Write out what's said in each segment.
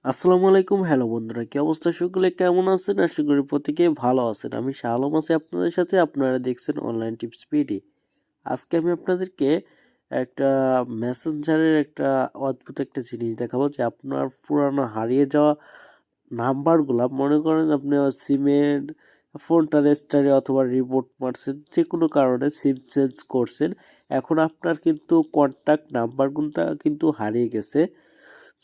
আসসালামু আলাইকুম। হ্যালো বন্ধুরা, কি অবস্থা? সকলে কেমন আছেন? আশা করি প্রত্যেকে ভালো আছেন। আমি শাহ আলম আছি আপনাদের সাথে। আপনারা দেখছেন অনলাইন টিপস পিডি। আজকে আমি আপনাদেরকে একটা মেসেঞ্জারের একটা অদ্ভুত একটা জিনিস দেখাবো, যে আপনার পুরানো হারিয়ে যাওয়া নাম্বারগুলা, মনে করেন আপনি সিমের ফোনটা রেস্টারে অথবা রিপোর্ট মারছেন, যে কোনো কারণে সিম চেঞ্জ করছেন, এখন আপনার কিন্তু কন্ট্যাক্ট নাম্বারগুলোটা কিন্তু হারিয়ে গেছে।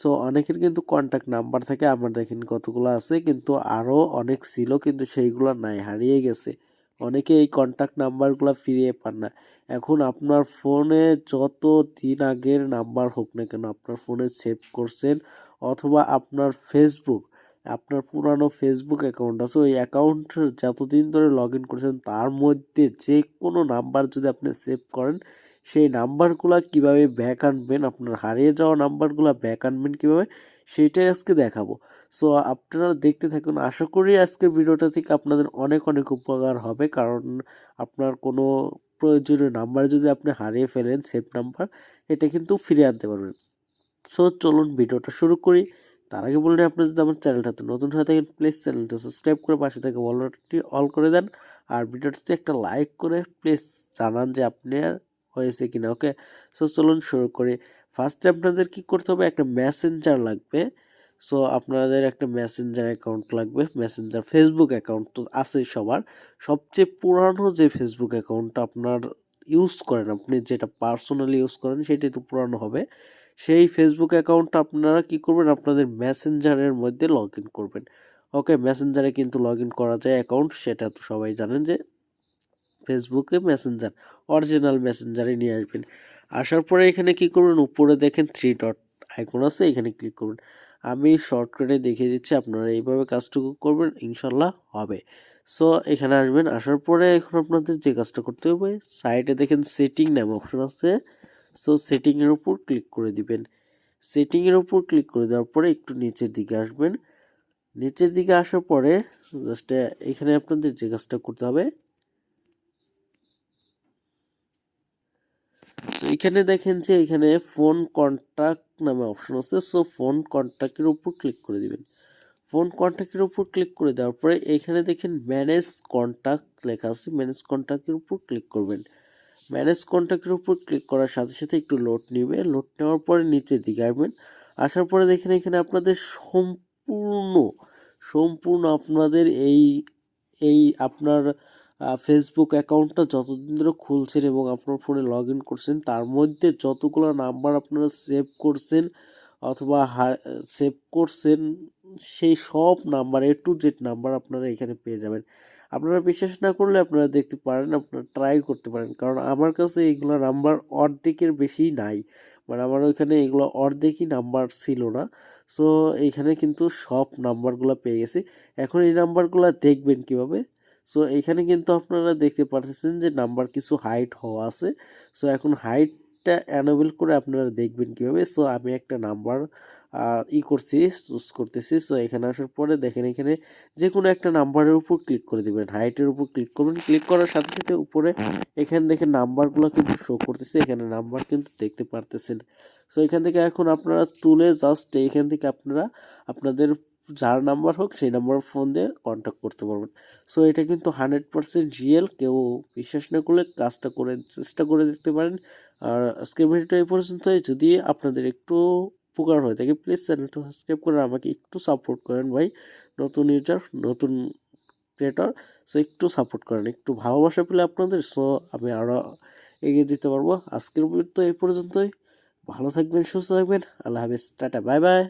সো অনেকের কিন্তু কন্ট্যাক্ট নাম্বার থাকে, আমার দেখেন কতগুলো আছে, কিন্তু আরও অনেক ছিল কিন্তু সেইগুলো নাই, হারিয়ে গেছে। অনেকে এই কন্ট্যাক্ট নাম্বারগুলো ফিরিয়ে পান না। এখন আপনার ফোনে যত দিন আগের নাম্বার হোক না কেন, আপনার ফোনে সেভ করছেন, অথবা আপনার আপনার পুরানো ফেসবুক অ্যাকাউন্ট আছে, ওই অ্যাকাউন্ট যতদিন ধরে লগ ইন করেছেন তার মধ্যে যে কোনো নাম্বার যদি আপনি সেভ করেন, সেই নাম্বারগুলা কিভাবে ব্যাক আনবেন, আপনার হারিয়ে যাওয়া নাম্বারগুলা ব্যাক আনবেন কিভাবে, সেইটাই আজকে দেখাবো। সো আপনারা দেখতে থাকুন। আশা করি আজকের ভিডিওটা থেকে আপনাদের অনেক অনেক উপকার হবে, কারণ আপনার কোনো প্রয়োজনীয় নাম্বার যদি আপনি হারিয়ে ফেলেন, সেভ নাম্বার, এটা কিন্তু ফিরিয়ে আনতে পারবেন। সো চলুন ভিডিওটা শুরু করি। তার আগে বললে, আপনি যদি আমার চ্যানেলটাতে নতুন হয়ে থাকেন, প্লিজ চ্যানেলটা সাবস্ক্রাইব করে পাশে থেকে অলরেডি অল করে দেন। আর ভিডিওটাতে একটা লাইক করে প্লিজ জানান যে আপনার হয়েছে কিনা। ওকে, সো চলুন শুরু করি। ফার্স্টে আপনাদের কি করতে হবে, একটা মেসেঞ্জার লাগবে। সো আপনাদের একটা মেসেঞ্জার অ্যাকাউন্ট লাগবে। মেসেঞ্জার ফেসবুক অ্যাকাউন্ট তো আছেই সবার। সবচেয়ে পুরানো যে ফেসবুক অ্যাকাউন্টটা আপনার ইউজ করেন, আপনি যেটা পার্সোনালি ইউজ করেন, সেটাই তো পুরানো হবে। সেই ফেসবুক অ্যাকাউন্টটা আপনারা কি করবেন, আপনাদের মেসেঞ্জারের মধ্যে লগ ইন করবেন। ওকে, মেসেঞ্জারে কিন্তু লগ ইন করা যায় অ্যাকাউন্ট, সেটা তো সবাই জানেন যে ফেসবুকে মেসেঞ্জার, অরিজিনাল মেসেঞ্জারে নিয়ে আসবেন। আসার পরে এখানে কি করবেন, উপরে দেখেন থ্রি ডট আইকন আছে, এখানে ক্লিক করবেন। আমি শর্টকাটে দেখিয়ে দিচ্ছি, আপনারা এইভাবে কাজটুকু করবেন, ইনশাল্লাহ হবে। সো এখানে আসবেন, আসার পরে এখন আপনাদের যে কাজটা করতে হবে, সাইডে দেখেন সেটিং নামে অপশন আছে। সো সেটিংয়ের উপর ক্লিক করে দিবেন। সেটিংয়ের উপর ক্লিক করে দেওয়ার পরে একটু নিচের দিকে আসবেন। নিচের দিকে আসার পরে জাস্ট এখানে আপনাদের যে কাজটা করতে হবে, এখানে দেখেন যে এখানে ফোন কন্ট্যাক্ট নামে অপশন আছে। সো ফোন কন্ট্যাক্টের উপর ক্লিক করে দিবেন। ফোন কন্ট্যাক্টের উপর ক্লিক করে দেওয়ার পরে এখানে দেখেন ম্যানেজ কন্ট্যাক্ট লেখা আছে, ম্যানেজ কন্ট্যাক্টের উপর ক্লিক করবেন। ম্যানেজ কন্ট্যাক্টের উপর ক্লিক করার সাথে সাথে একটু লোড নেবে, লোড নেওয়ার পরে নিচের দিকে আসবেন। আসার পরে দেখেন এখানে আপনাদের সম্পূর্ণ সম্পূর্ণ আপনাদের এই এই আপনার ফেসবুক অ্যাকাউন্টটা যতদিন ধরে খুলছেন এবং আপনার ফোনে লগ ইন করছেন, তার মধ্যে যতগুলো নাম্বার আপনারা সেভ করছেন অথবা সেভ করছেন, সেই সব number, A to Z number আপনারা এখানে পেয়ে যাবেন। আপনারা বিশ্বাস না করলে আপনারা দেখতে পারেন, আপনারা ট্রাই করতে পারেন, কারণ আমার কাছে এইগুলো নাম্বার অর্ধেকের বেশি নাই, মানে আমার ওইখানে এগুলো অর্ধেকই নাম্বার ছিল না। সো এইখানে কিন্তু সব নাম্বারগুলো পেয়ে গেছি। এখন এই নাম্বারগুলো দেখবেন কিভাবে। সো এইখানে কিন্তু আপনারা দেখতে পাচ্ছেন যে নাম্বার কিছু হাইড হওয়া আছে। সো এখন হাইডটা অ্যানেবল করে আপনারা দেখবেন কিভাবে। সো আমি একটা নাম্বার চুজ করতেছি। সো এখানে আসার পরে দেখেন, এখানে যে কোনো একটা নাম্বারের উপর ক্লিক করে দিবেন, হাইটের উপর ক্লিক করবেন। ক্লিক করার সাথে সাথে উপরে এখানে দেখেন নাম্বারগুলো কিন্তু শো করতেছে, এখানে নাম্বার কিন্তু দেখতে পারতেছেন। সো এখান থেকে এখন আপনারা তুলে জাস্ট এইখান থেকে আপনারা আপনাদের যার নাম্বার হোক সেই নাম্বার ফোন দিয়ে কন্ট্যাক্ট করতে পারবেন। সো এটা কিন্তু 100% রিয়েল। কেউ বিশ্বাস না করলে কাজটা করে চেষ্টা করে দেখতে পারেন। আর আজকের ভিডিওটা এই পর্যন্তই। যদি আপনাদের একটু উপকার হয়ে থাকে, প্লিজ চ্যানেলটা সাবস্ক্রাইব করে আমাকে একটু সাপোর্ট করেন ভাই। নতুন ইউজার, নতুন ক্রিয়েটর, সো একটু সাপোর্ট করেন, একটু ভালোবাসা পেলে আপনাদের, সো আমি আরও এগিয়ে যেতে পারবো। আজকের ভিডিও তো এই পর্যন্তই। ভালো থাকবেন, সুস্থ থাকবেন। আল্লাহ হাফেজ, টাটা, বাই বাই।